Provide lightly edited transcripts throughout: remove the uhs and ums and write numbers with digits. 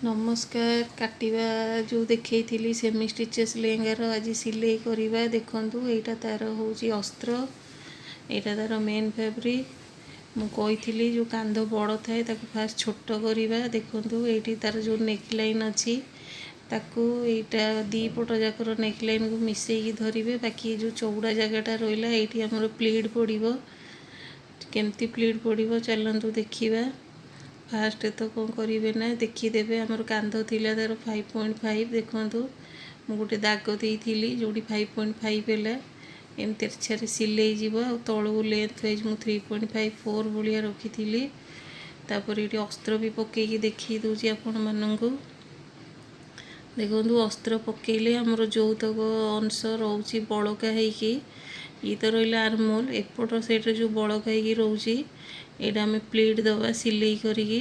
नमस्कार। काटिबा जो देखी सेमी स्टिचेस लेहेंगार आज सिलाई करवा देखु। यहाँ तार हूँ अस्त्र, यहाँ तार मेन फैब्रिक। मुझे जो कांध बड़ थाए फास्ट छोट करवा देखु। ये तार जो नेकलाइन अच्छी ताकू यहाँ दीपट जाकर नेकलाइन को मिसेकी धरिवे। बाकी जो चौड़ा जगटा रहा ये आमर प्लीड पड़ो। केमती प्लीड पड़ो चलतु देखा। फास्ट तो कौन करेंगे ना देखीदे आमर कांध थिला तार 5.5 देखु। मु गोटे दाग देती जो 5.5 है एम तेरछार सिले तलू लेंथ वाइज मु 3.54 भाया रखी। तापर ये अस्त्र भी पकईकि देखी दूसरी आपण मानू देखु। अस्त्र पकईले आमर जोतक अंश रोचे बड़का होगी ये तो रहा आर्मोल एपट साइड जो बड़का होगी रोचे यहाँ आम प्लीट दबा सिलाई करी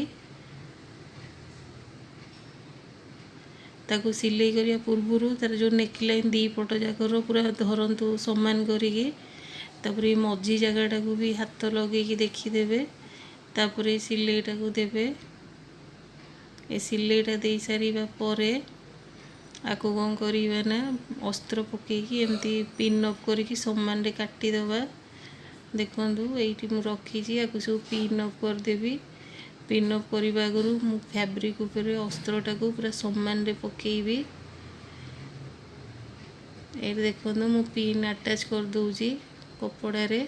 ताकू सिलाई करिया पूर्व तार जो नेकलाइन दी पट जाकर पूरा धरतु सामान करी। तापर ये मझी जगटा को भी हाथ लगे देखीदे। तापर सिलाईटा को देवे। ए सिलाईटा दे सारा पर आपको कौन करवा ना अस्त्र पकईकि एमती पिन अप करके सामान काटिदबा। देखु ये मुझे रखी आपको सब पिन अप करदेवी। पिन अप करने आगु मु फैब्रिक उपर अस्त्रटा को पूरा सामान पकईबी। ये देखो मु पिन अटैच कर दूची कपड़े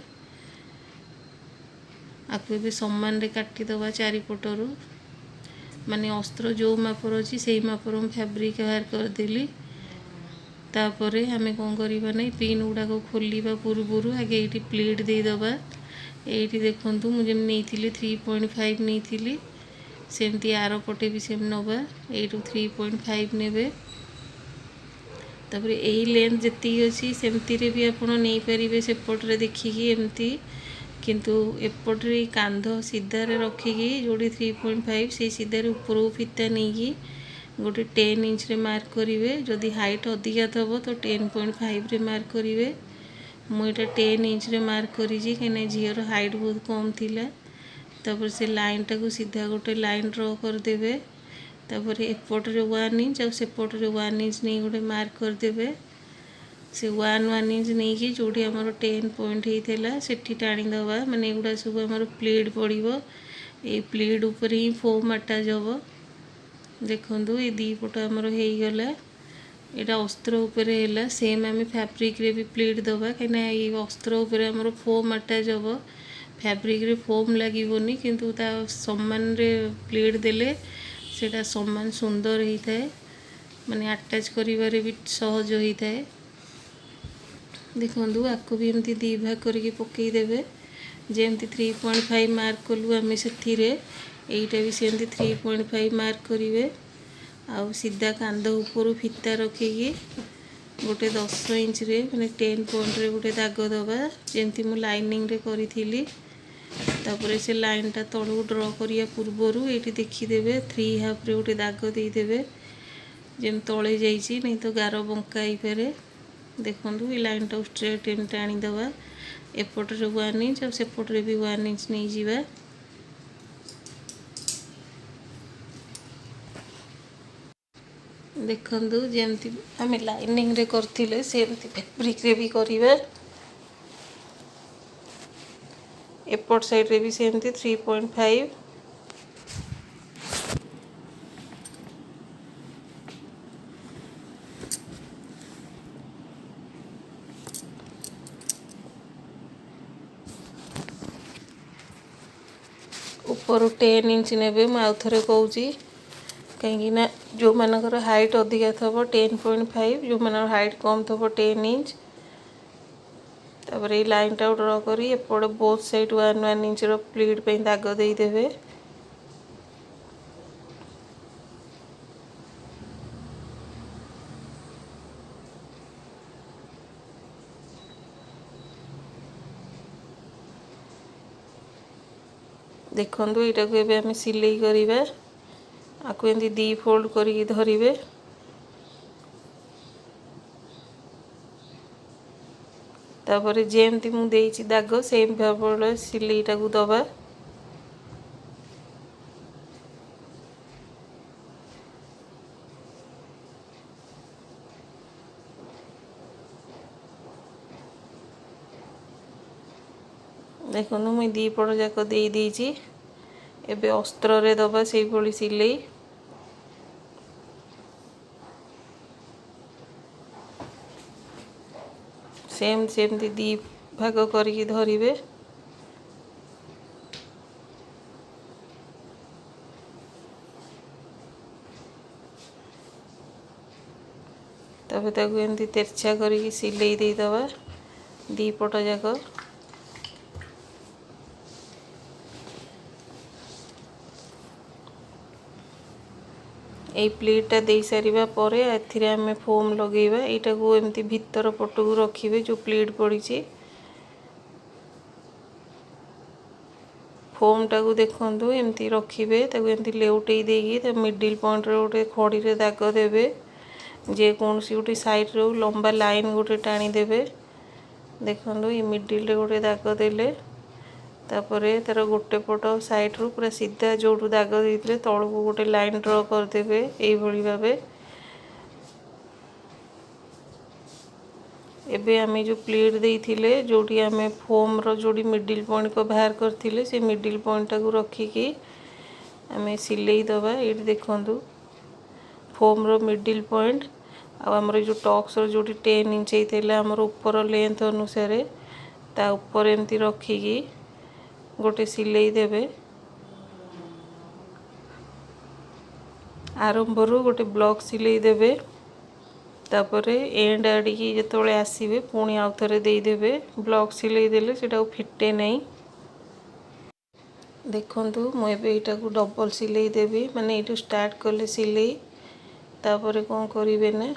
आपको सामान काटिदबा चारिपटरू माने अस्त्र जो मापर अच्छी से मापर फैब्रिक बाहर करदेली। तापर आम कौन करवा ना पिन गुड़ाक खोलवा पूर्व आगे ये प्लीट देदबा। ये देखु मुझे नहीं 3.5 नहीं सेमती आर पटे भी सेम नवा यू 3.5 ने। तापर यही लेंथ जी अच्छी सेमती भी आप नहीं पारे सेपटे देखिकी एमती किंतु एपटे कांध सीधार रखिकी जोड़ी 3.5 से सीधार ऊपर फिता नहीं गोटे 10 इंच रे मार्क करेंगे। जदि हाइट अधिका थब तो 10.5 रे मार्क करेंगे। मुझे 10 इंच रे मार्क करी कहीं झीर हाइट बहुत कम थिला। तापर से लाइन टाक सीधा गोटे लाइन ड्र करदे। तापर एपटे 1 इंच और सेपटे 1 इंच नहीं गोटे मार्क करदे। से 1 इंच नहीं कि जोड़ी आमर 10 पॉइंट होता से टाणीदबा। माने एगुड़ा सब आमर प्लीड पड़ो। ये प्लीड उपर ही फोम अटैच हम। देखु ये दी पट आमर होगला। यहाँ अस्त्र उपर है सेम आम फैब्रिक रे भी प्लीट दबा कहीं ये अस्त्र उपर आमर फोम अटैच हम। फैब्रिक रे फोम लगे किंतु ता सामान रे प्लीट देले सेटा सामान सुंदर होता है माने अटैच करिवारे भी सहज होता है। देखु आपको भी एमती दी भाग करके पकईदे जमती 3.5 मार्क कलु आम से यहीटा भी सेमती 3.5 मार्क करेंगे। आउ सीधा कांध ऊपर फिता रखिकी गोटे 10 इंच रे माने 10 पॉइंट रे गोटे दाग दबा जमती मु लाइनिंग रे करी। तापर से लाइनटा तलू ड्र करिया पूर्वर ये देखीदे 3/2 रे गोटे दाग देदेवे जम तले जाइए नहीं तो गार बंका ही पारे। देखु ये लाइनटा स्ट्रेट एम टाणीदबा एपटे 1 इंच और सेपटे भी 1 इंच नहीं जावा। देखु जमती आम लाइनिंग रे करथिले सेमती फैब्रिक रे भी करिवे। एपट साइड रे भी सेमती 3.5। ऊपर 10 इंच ने आउ थे कहूँ कहीं जो मानकर हाइट अधिका थब 10.5 जो मान हाइट कम थब 10 इंच। तापर ये लाइन टा ड्र करी एपटे बोथ साइड 1 इंच रो प्लीट पे दाग देदेवे। देखु यहाँ को एवं सिलाई करवा आपको एमती 2 फोल्ड करके धरिवे। तापर जेमती मु देइछि दाग सेम भाव सिलाईटा को दबा। देखो मुई दी पट जाक दे देइछि एबे अस्त्र रे दबा से भली सिलाई सेम सेमती दी भाग करके धरिबे तबे ताकू एमती तेरछा करके सिलाई दे दबा दी पट जाक प्लेटा दे सारिबा परे एथिरे आमे फोम लगेइबा एटा को एमती भीतर पट को रखिबे जो प्लेट पड़ी फोम टा को देखंतु एमती रखिबे ताकू एमती लेउटेई देगी त मिडिल पॉइंट रे गोटे खड़ी रे दाग देबे जे कौन सी गोटे साइड रो लंबा लाइन गोटे टाणी देबे देखंतु ये मिडिल रे गोटे दाग देले तापरे तार गोटे पट साइड रू पूरा सीधा जोटू दाग देइतले तळ को गोटे लाइन ड्रा कर देबे एई भली भाबे एबे आमे जो प्लेट देइथिले जोटी आमे फोम रो जोडी मिडिल पॉइंट को बाहर करथिले से मिडिल पॉइंट टा को रखी की आमे सिलाई दबा एठी देखंतु फोम रो मिडिल पॉइंट आ हमर जो टॉक्स रो जोटी 10 इंच हेतेला हमर ऊपर लेंथ अनुसार ता ऊपर एमती रखी की गोटे सिलाई देबे आरंभ रू गोटे ब्लॉक सिलाई देबे तापरे एंड आडी की जतोले आसीबे पुणी आउ थरे देई देबे ब्लॉक सिलाई देले सेटा फिटे नै देखंतु मो एबे एटा को डबल सिलाई देबी माने एटू स्टार्ट करले सिलाई तापरे कोन करिवे ने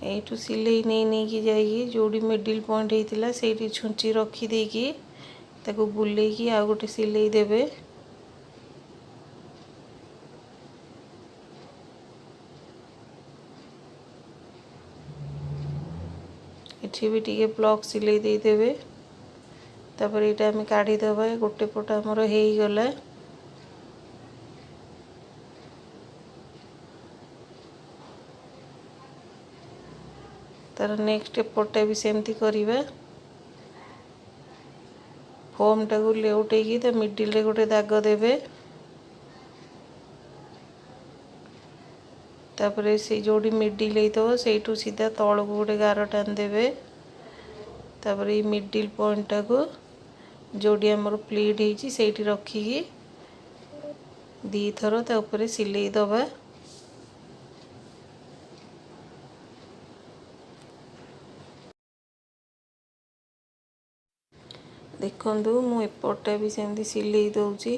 एटू सिलाई नहीं कि जाइए जोड़ी मिडिल पॉइंट होता से छुंची रखी देकी ताको बुले की आ गोटे सिलाई देबे एठी भी टिके ब्लॉक सिलाई दे देबे तापर एटा हम काढी दबा गोटे पट हमर हेई गला तार नेक्स्ट पटे भी सेमती करिबा फोम टा को लेउटे की त मिडिल रे गोटे दाग देबे तापरे से जोडी मिडिल हेतो सेइटू सीधा तळ को गोटे गार टान देबे तापरे मिडिल पॉइंट टा को जोडी हमर प्लीट हेची सेइटी रखी की दी थरो ता ऊपर सिलाई दबा देखंतु मु एपटा भी सेमती सिलाई दउची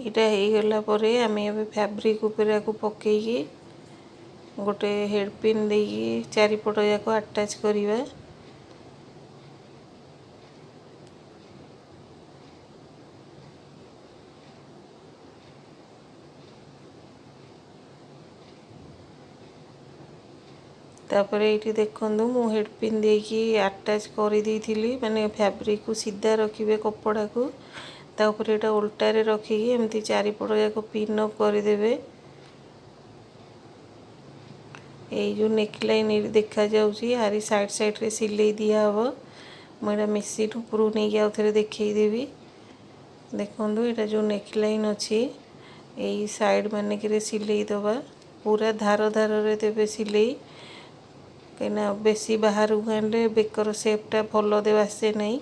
इटा हे गला परे आमे एबे फैब्रिक ऊपर को पक्के की गोटे हेड पिन देकी चारि पट जाको अटैच करिवा तापर ये देखंतु मु हेड पिन देकी अटैच कर देइथिली माने फैब्रिक को सीधा रखिबे कपड़ा को ता ऊपर एटा उल्टा रे रखी की एमती चारि पट जाको पिन अप कर देबे ए जो नेक लाइन देखा जाउची आरी साइड साइड रे सिलाई दिया हबो मोरा मशीन ऊपर नै के आउथरे देखै देबी देखंतु एटा जो नेक लाइन अछि एई साइड माने के सिलाई दबा पूरा धार धार रे देबे सिलाई कहीं बेसी बाहर आने बेकर सेपटा भल दे आसे नहीं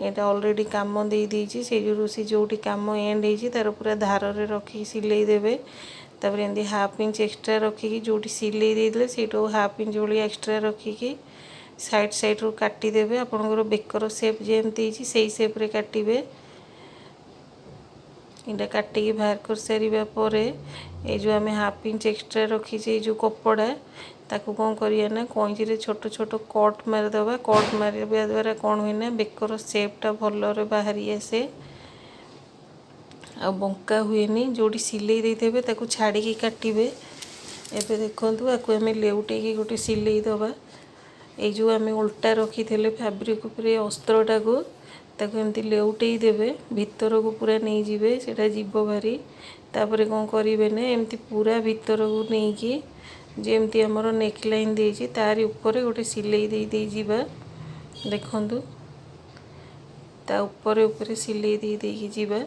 यहाँ ऑलरेडी काम दे दीची से जोटी काम एंड होती तार पूरा धार रे रखी सिलाई देबे तापर एमती हाफ इंच एक्स्ट्रा रखिकी जोटी सिलाई देइले सेटो हाफ इंच भली एक्स्ट्रा रखिकी साइड साइड रो काटी देबे आपनकर बेकर शेप जेमती होची सेही शेप रे काटिबे इटा काटिकी बाहर कर सारिबा परे ए जो आमे हाफ इंच एक्स्ट्रा रखी जे जो कपड़ा ताकू कौन करिया ना कईची रे छोट छोट कट मार दबा कट मारिबा द्वारा कौन हुए ना बेकर शेपटा भलरे बाहरी आसे आ बंका हुएनी जोटी सिलाई देइथेबे ताकू छाड़ी काटिबे एबे देखंतु आकू आमे लेउटे की गोटे सिलाई दबा ए जो आमे उल्टा रखी थेले फैब्रिक ऊपर अस्त्रटा को ताको एमती लेउटेई देबे भितर को पूरा नहीं जीवे सेटा जीव भारी तापरे कौन करिवे ना एमती पूरा भितर को नहीं कि जेमती हमर नेक लाइन देछि तारी ऊपर गोटे सिलाई दे दे जीवा देखंतु ता ऊपर ऊपर सिलाई दे दे कि जीवा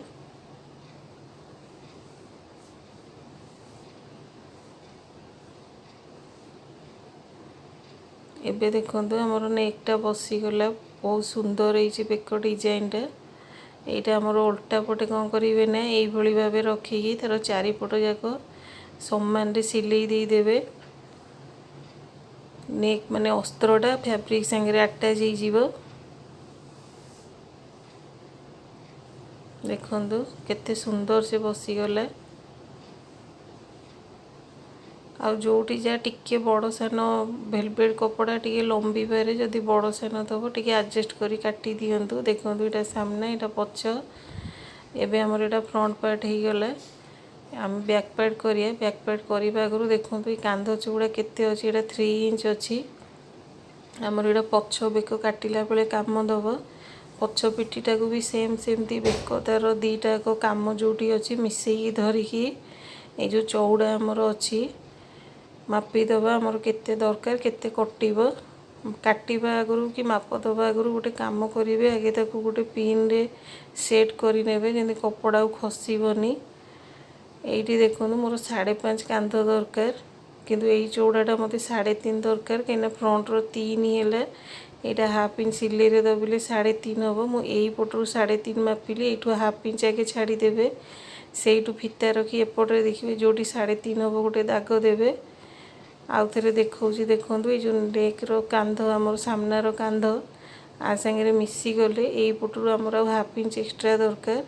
एबे देखंतु हमर नेकटा बसी गला बहुत सुंदर होइछि बेक डिजाइनटा एटा हमर उल्टा पटे कौन करिवे ना एई भली भाबे रखिकी तार चारि पट जाक समान रे सिलाई दे देबे नेक माने अस्त्रटा फैब्रिक संगे अटैच हो जीवो देखंतु केते सुंदर से बसी गला आ जोटी जा टिके बड़ सान वेलवेट कपड़ा टिके लंबी पारे जदि बड़ सान थबो टिके एडजस्ट करी काटी दियंतु देखंतु एटा सामने एटा पछ एबे हमर एटा फ्रंट पार्ट हे गला हम बैक पार्ट करिया बैक पार्ट करबा आगु देखंतु ए कांध चौड़ा केते अछि एटा 3 इंच अछि हमर एटा पछ बेक काटिला बेले काम दबो पछ पिटीटा को भी सेम सेमती बेक तार दीटा को काम जोटी अछि मिसेई धरी की ए जो चौड़ा हमर अछि मापी दबा हमर केते दरकार केते कटिबो काटिबा आगु कि माप दबा आगु गोटे काम करिवे आगे ताको गोटे पिन रे सेट करि नेबे जेंति कपड़ा खसीबनी एइटी देखनु मोर 5.5 कांध दरकार किंतु एई चौड़ाटा मते 3.5 दरकार केना फ्रंट रो 3 हेला एटा हाफ इंच सिले रे दबिले 3.5 हबो मु एई पटरु 3.5 मापिली एठु हाफ इंच आगे छाडी देबे सेइटु फिता रखी एपट रे देखिबे जोटी 3.5 हबो गोटे दाग देबे आउ थरे देखौची देखंतु ए जो नेक रो कांध हमर सामना रो कांध आ संगे रे मिसी गले एई पटरु हमर हाफ इंच एक्स्ट्रा दरकार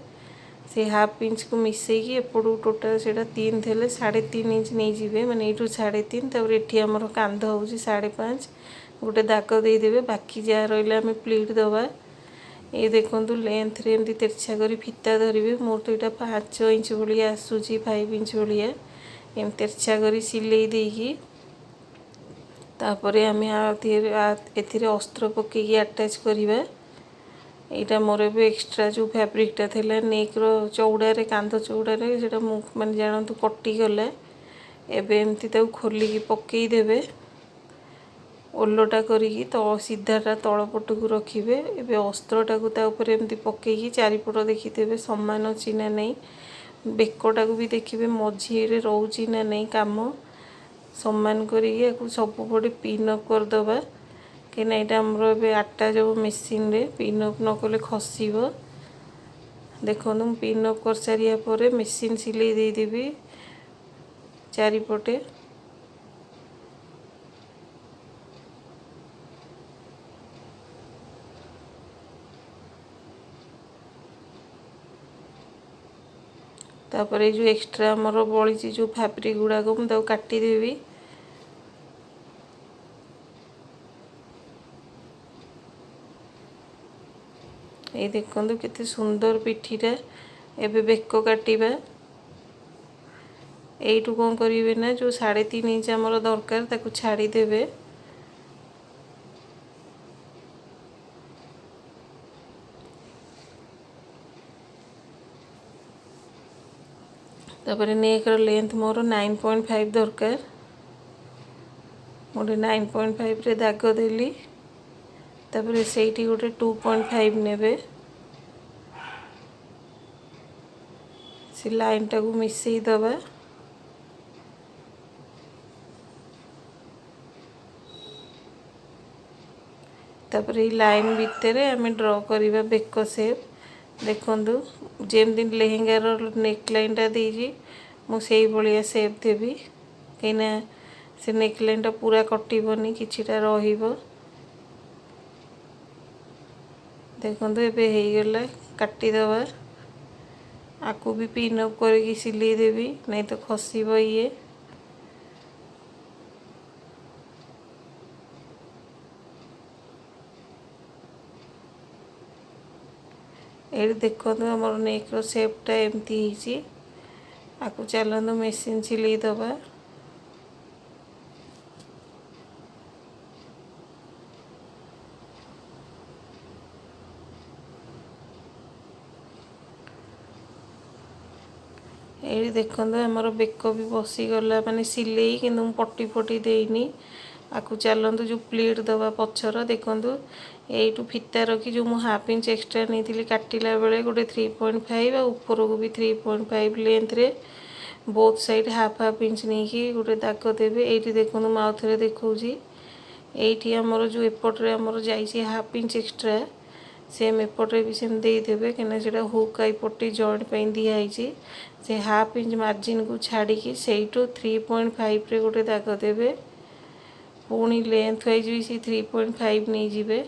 से हाफ इंच को मिसई की एपटू टोटल सेटा 3 थेले 3.5 इंच नहीं जीवे माने एठू 3.5 तबर एठी हमर कांध होउची 5.5 गोटे दाग दे देबे बाकी जा रहिला हमें प्लीट दबा ए देखंतु लेंथ रे एमती तिरछा करी फिता धरिबे मोर तो एटा 5 इंच भलिया आसुची 5 इंच भलिया एम तिरछा करी सिलाई देकी तापरे हमें एथिरे अस्त्र पके की अटैच करिबा एटा मोर भी एक्स्ट्रा जो फैब्रिकटा थिला नेक रो चौड़ा रे कांध चौड़ा रे सेटा माने जानतु कटि गले एबे एमती ताऊ खोली की पकेई देबे ओल्लोटा करी की तो सीधाटा तळ पट को रखिबे एबे अस्त्रटा को ता ऊपर एमती पकेई की चारि पट देखि देबे समान अछि ना नै बेकोटा को भी देखिबे मझी रे रहउची ना नै काम समान करी के सब पटे पिन अप कर दबा कि ना एटा हमरो बे आटा जो मशीन रे पिन अप न कले खसीबो देखोनु पिन अप कर सारिया परे मशीन सिलाई दे देबी चारि पटे तापर जो एक्स्ट्रा हमरो बळी जो फैब्रिक गुडा को म काटी देबी ये देखंतु केते सुंदर पिठीटा एबे बेको काटिबा एइटू कोन करिवे ना जो 3.5 इंच हमर दरकार ताकू छाडी देबे तापर नेक रो लेंथ मोर 9.5 दरकार मोटे 9.5 रे दाग देली तापर सेठी गोटे 2.5 नेबे से लाइन टा को मिसई दबा तापर ई लाइन भितर हमें ड्रॉ करिबा बेक शेप देखंतु जेम दिन लेहेंगा रो नेक लाइन टा देजी मु सेई बलिया शेप देबी केना से नेक लाइन टा पूरा कटिबोनी किछिटा रहिबो देखंतु एबे हे गेला काटी दबा आकु भी पिन अप करके सिलाई देबी नहीं तो खसीबो ये एडी देखंतु हमर नेक रो शेपटा एमती हिची आकु चलंदु मशीन सिलाई दबा ये देखो आमर बेक भी बसीगला माने सिले कि पट्टी फटी देनी आपको चलतु जो प्लीट दवा पछर देखूँ यू फिता रखी जो मुझे हाफ इंच एक्सट्रा नहीं काटिला बेले गोटे 3.5 आ ऊपर को भी 3.5 लेंथ रे both side half half inch नहीं कि गोटे दाग देवे ये देखो माउथ रे देखा ये आमर जो एपट्रे आमर जाइए हाफ इंच एक्सट्रा सेम एपट्रे भी सेम देदेवे कहीं हुक आई पट्टी जॉइंट पे दिखाई से हाफ इंच मार्जिन को छाड़ी से 3.5 रे गोटे दाग देवे पुणी लेंथ वाइज भी सी 3.5 नहीं जीवे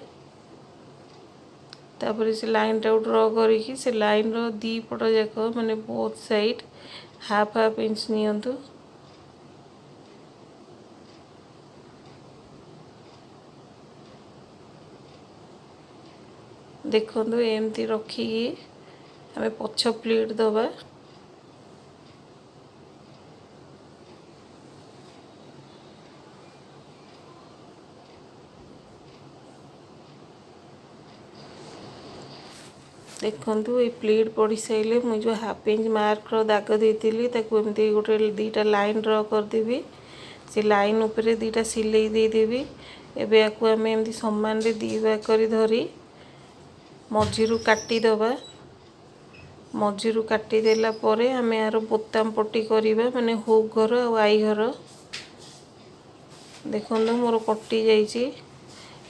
तापर से लाइन टा ड्र करी से लाइन रो दी पट जाक माने both side half half inch नियंतु देखो एमती रखिकी आम पछ प्लीट दबा देखु ये प्लीट पड़ सारे मुझे जो हाफ इंच मार्क दाग देती एमती गोटे दीटा लाइन ड्र करदेवी से लाइन उपरे दीटा सिलाई देदेवी एबे याकू आम एमती समान रे दी भाग कर धरी मझीरू काटिदबा मझीरू काटिदेला परे आम यार बोताम पट्टी करवा माने हुक घर और आई घर देखो मोर कटि जाइए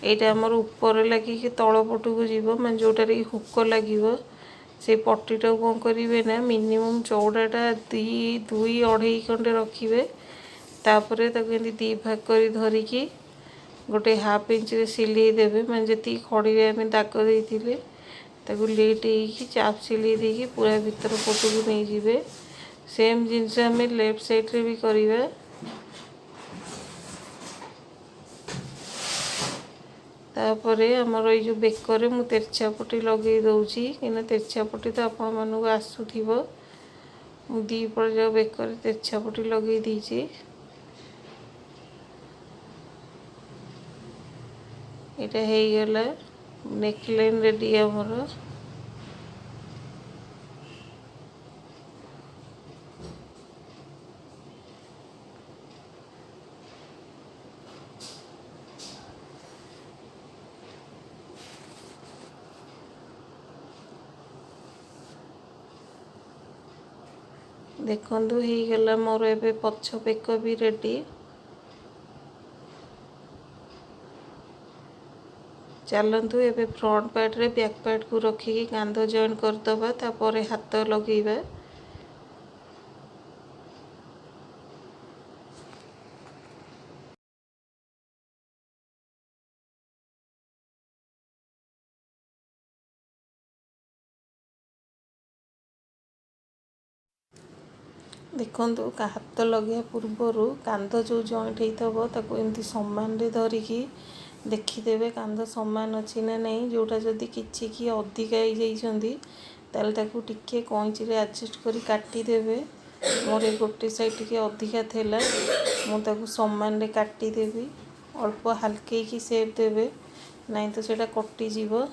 यहाँ आमर ऊपर लगिक तल पटू को जीव मैं जोटार हुक लगे से पट्टीटा कौन करेंगे ना मिनिमम चौड़ाटा दुई अढ़ई खंडे रखिए तापर दी भाग कर धरिकी गोटे हाफ इंच रे सिलाई देवे मैं जी खड़ी आम दाग देते ताकू लेट हो चाप सिलाई देकी पूरा भीतर पटू को नहीं जीवे सेम जिनस आम लेफ्ट साइड रे भी करवा तापरे आमर ये जो बेकर मु तेरछा पट्टी लगे दूची कहीं तेरछा पट्टी तो आपण मानक आसुथिबो मु दी पट जो बेकर तेरछा पट्टी लगे दीची यहाँ हो गला नेकलाइन रेडी आमर देखु हो गला मोर ए पछ बेक भी रेडी चलतु एबे फ्रंट पार्ट रे बैक पार्ट को रखिकी कांध जॉइन करदबा तापर हाथ लगेबा देखु हाथ लगे पूर्वर कांध जो जॉइंट होता एमती समान रे धरिकी देखीदेवे कांध समान अच्छी ना नहीं जोटा जदि किसी की अधिका हो जाइछंदी ताले ताकू टिके कैंची रे एडजस्ट करी काटिदेवे मोर गोटे साइड टिके अधिका थेला मु ताकू समान रे काटिदेवी अल्प हल्के की सेप देवे नहीं तो सेटा कटि जीवो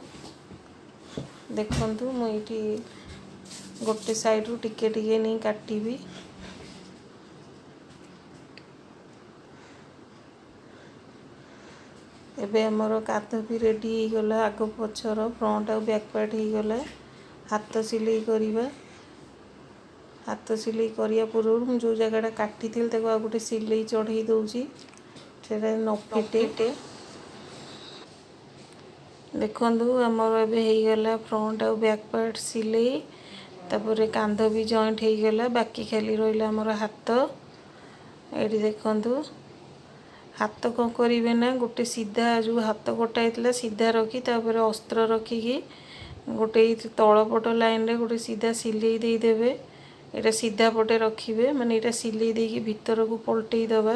देखंतु मु एटी गोटे साइड रू टिके टिके नहीं काटिबी एबे हमर कांध भी रेडी हो गला आग पछर फ्रंट और बैक पार्ट हो गला हाथ सिलाई करवा हाथ सिलाई करिया पूर्व जो जगह काटी थी गोटे सिलाई चढ़ई दूची से न फिटे देखु आमर एगला फ्रंट और बैक पार्ट सिलाई तापर कांध भी जॉइंट हो गला बाकी खाली रहा आमर हाथ ये देखु हाथ कौन करेंगे ना गोटे सीधा जो हाथ कटा होता सीधा रखी तापर अस्त्र रखिकी गोटे तलपट लाइन रे गोटे सीधा सिलाई देदेवे यहाँ सीधा पटे रखिए माने यहाँ सिलाई देकी भीतर को पलटई दबा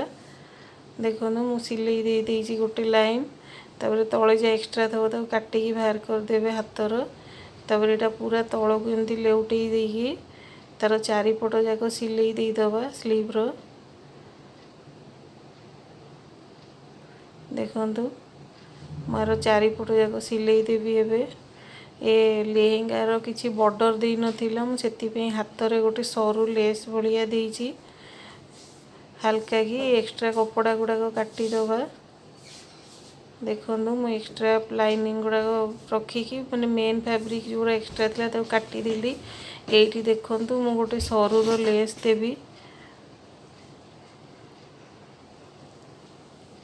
देखो मु सिलाई दे देइछि गोटे लाइन तापर तले जो एक्स्ट्रा थब तो काटिकी बाहर करदेवे हाथर तापर यहाँ पूरा तल को एमती लेउटई देकी तार चारिपट जाक सिलाई देदबा स्लीव्र देखु मार चारिपट जाक सिलाई देवी एबे ए लेहेंगार किसी बॉर्डर दे नथिला मु सेति हाथ रे गोटे सरू लेस भलिया देइची हल्का कि एक्स्ट्रा कपड़ा गुड़ाक काटी दबा देखो मु एक्स्ट्रा लाइनिंग गुड़ाक रखिकी मैंने मेन फैब्रिक जो एक्स्ट्रा था तो काटिदेली ये देखु मु गोटे सरूर लेस देवी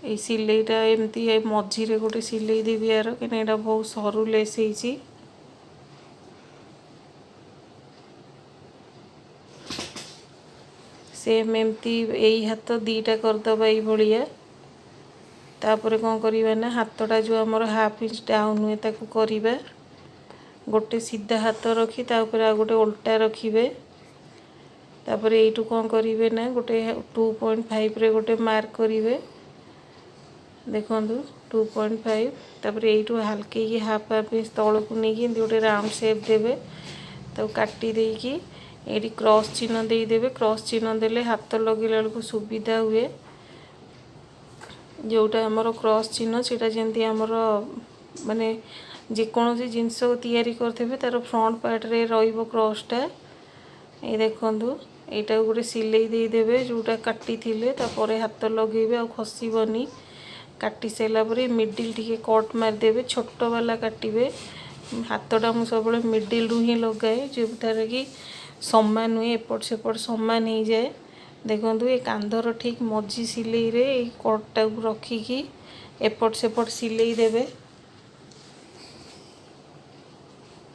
ये सिलेटा एमती मझीरे गोटे सिले देवी यार कहीं बहुत सरू लेस होती सेम एमती यही हाथ दीटा करदबा ये भाया तापर कौन करवा ना हाथटा जो आमर हाफ इंच डाउन हुए ताकू करवा गोटे सीधा हाथ रखी तापर आ गोटे उल्टा रखिए तापर यू कौन करेंगे ना गोटे 2.5 रे गोटे मार्क करेंगे देखु 2.5 तापर यू हल्के ही हाफ हाफ इंच तौल को नहीं गोटे राउंड शेप देवे तो काटी देकी ये क्रॉस चिन्ह देदेवे क्रॉस चिन्ह देले हाथ लगे बेलू सुविधा हुए जोटा आमर क्रॉस चिन्ह सेटा जमी आमर माने जेकोसी जिनस तैयारी करते तार फ्रंट पार्ट रे रहिबो क्रॉसटा ये देखंतु एटा गोटे सिलाई देदेवे जोटा काटी थिले तापर हाथ लगेबे आ खसीबनी काटी सारा पर मिडिल टिके कट मारदेवे छोट वाला काटिबे हाथटा मु सब मिडिल रु ही लगाए जो तार कि समान हुए एपट सेपट समान हो जाए देखो ये कांधर ठीक मझी सिलाई रे कटटा रखिकी एपट सेपट सिलाई देवे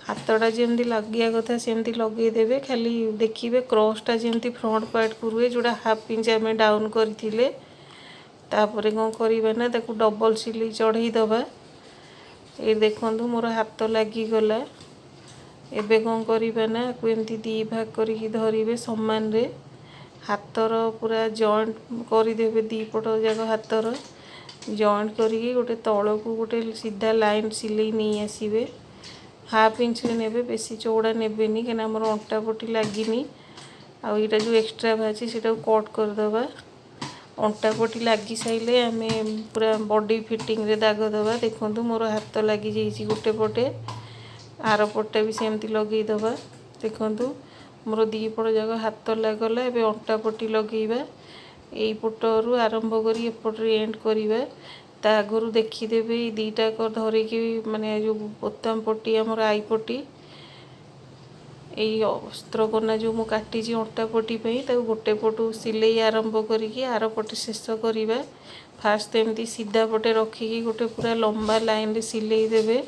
हाथटा जमी लगे कथा सेमती लगेदेवे खाली देखिए क्रॉसटा जमी फ्रंट पार्ट को रुए जोड़ा हाफ इंच आम डाउन करथिले तापर कौन करवा ना ताकू डबल सिलाई चढ़ई दबा ये देखंतु मोर हाथ लगिगला एबे कौन करवा ना आपको एमती दी भाग करके धरिवे समान रे हाथर पूरा जॉइंट करदेवे दी पट जाक हाथर जॉइंट करके गोटे तल को गोटे सीधा लाइन सिलाई नहीं आसवे हाफ इंच ने बेसी चौड़ा नेबेनी कहीं आम अंटा पटी लगिनी आईटा जो एक्स्ट्रा बाहरी से कट करदे अंटा पटी लगी सारे आम पूरा बॉडी फिटिंग रे दाग दबा देखो मोर हाथ लगी जाइए गोटे पटे आर पटे भी सेमती लगेदबा देखु मोर दी पट जाक हाथ लगला एबे अंटा पटी लगेबा यही पटरू आरंभ कर एपटे एंड करवा ता आगु देखीदेवे दीटा धरिकी माने जो बोताम पट्टी आमर आई पट्टी यही अस्त्र कना जो मुझे काटी अंटा पट्टी गोटे पटू सिलाई आरंभ करी आर पटे शेष करवा फास्ट एमती सीधा पटे रखिकी गोटे पूरा लंबा लाइन रे सिलाई देवे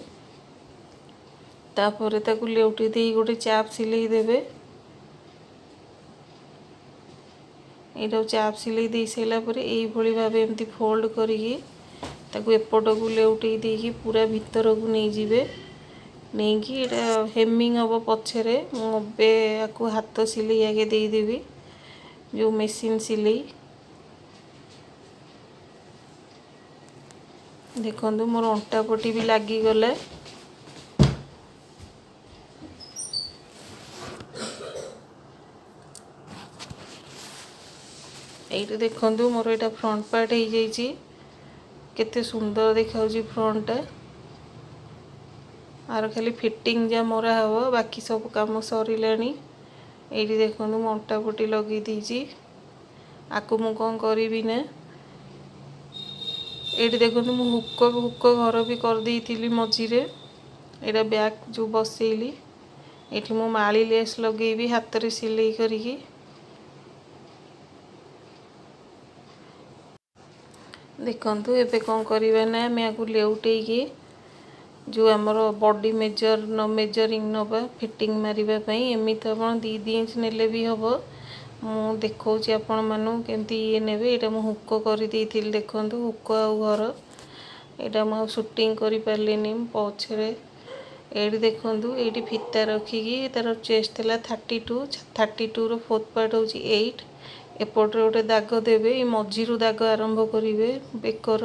तापर ताकू लेउटी दे गोटे चाप सिलाई देवे ये चाप सिलाई दे सारा पर यही भाव एमती फोल्ड करी ताकू एपट को लेउटे देकी पूरा भीतर को नहीं जिवे नहीं कि हेमिंग हम पछरे मुझे आपको हाथ सिलाई आगे देदेवी जो मेसीन सिलाई देखो मोर अंटा पटी भी लगिगला ये देखो मोर यहाँ फ्रंट पार्ट हो जाइए केते सुंदर देखा फ्रंटा आर खाली फिटिंग जा मरा हम बाकी सब कम सरला ये देखो मु अंटा पटी लगे दीची आपको मु कौन करी ना ये देखो मु हुक हुक घर भी कर देती मझीरे यहाँ बैक जो बसैली ये मु माली लेस लगेबी हाथ रे सिलाई करी देखंतु एबे कौन करवा ना आम या लेउटे जो आमर बॉडी मेजर न मेजरिंग नवा फिटिंग मारिबा एमती आप 2 इंच नेले भी हम मु देखा आपण मानू केमती ये नेबे एटा मु हुक कर देइथिल देखंतु हुक आ घर एटा मु शूटिंग करि पारलेनी पछरे एडी देखंतु एडी फिता रखिकी तार चेस्ट थला 32 रो फोर्थ पार्ट होची 8 एपटे गोटे दाग देवे मझीरु दाग आरंभ करेंगे बेकर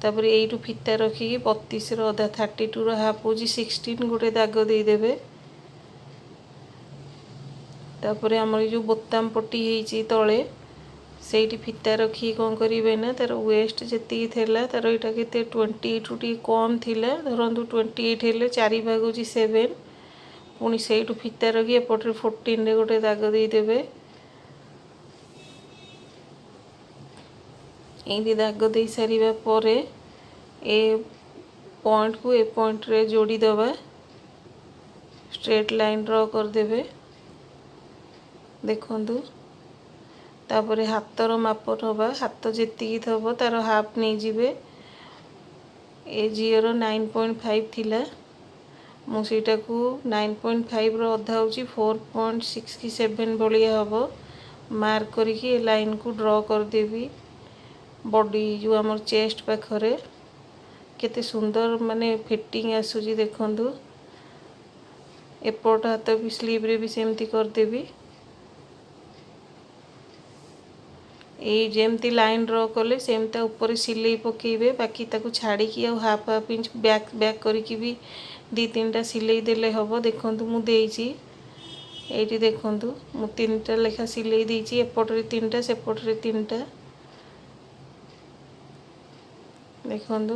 तापर यू फिता रखिकी 32 अधा 32 हाफ हो 16 गोटे दाग देदेवे तापर आमर जो बोताम पट्टी होती तले ସେଇଠି ଫିତା ରଖି କ'ଣ କରିବେ ନା ତାର ୱେଷ୍ଟ ଯେତିକି ଥିଲା ତାର ଏଇଟା କେତେ 28ଠୁ ଟିକେ କମ୍ ଥିଲା, ଧରନ୍ତୁ 28 ହେଲେ 4 ଭାଗ ହେଉଛି 7, ପୁଣି ସେଇଠୁ ଫିତା ରଖି ଏପଟରେ 14ରେ ଗୋଟେ ଦାଗ ଦେଇଦେବେ। ଏମିତି ଦାଗ ଦେଇ ସାରିବା ପରେ ଏ ପଏଣ୍ଟକୁ ଏ ପଏଣ୍ଟରେ ଯୋଡ଼ିଦେବା, ଷ୍ଟ୍ରେଟ୍ ଲାଇନ୍ ଡ୍ର କରିଦେବେ। ଦେଖନ୍ତୁ ତାପରେ ହାତର ମାପ ନେବା, ହାତ ଯେତିକି ଥବ ତାର ହାଫ୍ ନେଇଯିବେ। ଏ ଝିଅର 9.5 ଥିଲା, ମୁଁ ସେଇଟାକୁ 9.5ର ଅଧା ହେଉଛି 4.6 କି 7 ଭଳିଆ ହେବ। ମାର୍କ କରିକି ଏ ଲାଇନ୍କୁ ଡ୍ର କରିଦେବି ବଡି ଯେଉଁ ଆମର ଚେଷ୍ଟ ପାଖରେ। କେତେ ସୁନ୍ଦର ମାନେ ଫିଟିଂ ଆସୁଛି ଦେଖନ୍ତୁ। ଏପଟ ହାତ ବି ସ୍ଲିଭ୍ରେ ବି ସେମିତି କରିଦେବି। ଏଇ ଯେମିତି ଲାଇନ୍ ଡ୍ର କଲେ ସେମିତି ଉପରେ ସିଲେଇ ପକେଇବେ, ବାକି ତାକୁ ଛାଡ଼ିକି ଆଉ ହାଫ୍ ଇଞ୍ଚ ବ୍ୟାକ୍ କରିକି ବି 2-3ଟା ସିଲେଇ ଦେଲେ ହେବ। ଦେଖନ୍ତୁ ମୁଁ ଦେଇଛି ଏଇଠି, ଦେଖନ୍ତୁ ମୁଁ 3ଟା ଲେଖା ସିଲେଇ ଦେଇଛି, ଏପଟରେ 3ଟା ସେପଟରେ 3ଟା। ଦେଖନ୍ତୁ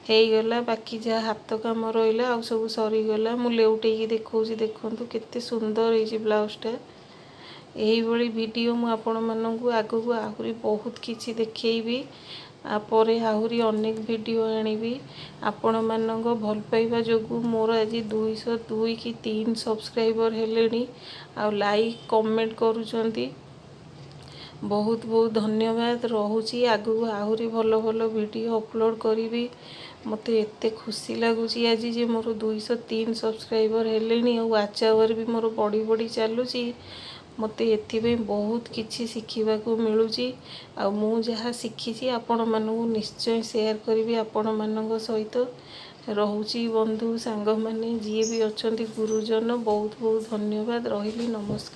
ହେଇଗଲା, ବାକି ଯାହା ହାତ କାମ ରହିଲା ଆଉ ସବୁ ସରିଗଲା। ମୁଁ ଲେଉଟେଇକି ଦେଖାଉଛି, ଦେଖନ୍ତୁ କେତେ ସୁନ୍ଦର ହେଇଛି ବ୍ଲାଉଜଟା। ଏହିଭଳି ଭିଡ଼ିଓ ମୁଁ ଆପଣମାନଙ୍କୁ ଆଗକୁ ଆହୁରି ବହୁତ କିଛି ଦେଖେଇବି, ପରେ ଆହୁରି ଅନେକ ଭିଡ଼ିଓ ଆଣିବି। ଆପଣମାନଙ୍କ ଭଲ ପାଇବା ଯୋଗୁଁ ମୋର ଆଜି 202 କି 3 ସବସ୍କ୍ରାଇବର ହେଲେଣି, ଆଉ ଲାଇକ୍ କମେଣ୍ଟ କରୁଛନ୍ତି। ବହୁତ ବହୁତ ଧନ୍ୟବାଦ। ରହୁଛି, ଆଗକୁ ଆହୁରି ଭଲ ଭଲ ଭିଡ଼ିଓ ଅପଲୋଡ଼ କରିବି। ମୋତେ ଏତେ ଖୁସି ଲାଗୁଛି ଆଜି ଯେ ମୋର 203 ସବସ୍କ୍ରାଇବର ହେଲେଣି, ଆଉ ୱାଚ୍ ଆୱାର ବି ମୋର ବଢ଼ି ବଢ଼ି ଚାଲୁଛି। ମୋତେ ଏଥିପାଇଁ ବହୁତ କିଛି ଶିଖିବାକୁ ମିଳୁଛି, ଆଉ ମୁଁ ଯାହା ଶିଖିଛି ଆପଣମାନଙ୍କୁ ନିଶ୍ଚୟ ସେୟାର କରିବି ଆପଣମାନଙ୍କ ସହିତ। ରହୁଛି ବନ୍ଧୁ ସାଙ୍ଗମାନେ ଯିଏ ବି ଅଛନ୍ତି ଗୁରୁଜନ, ବହୁତ ବହୁତ ଧନ୍ୟବାଦ। ରହିଲି, ନମସ୍କାର।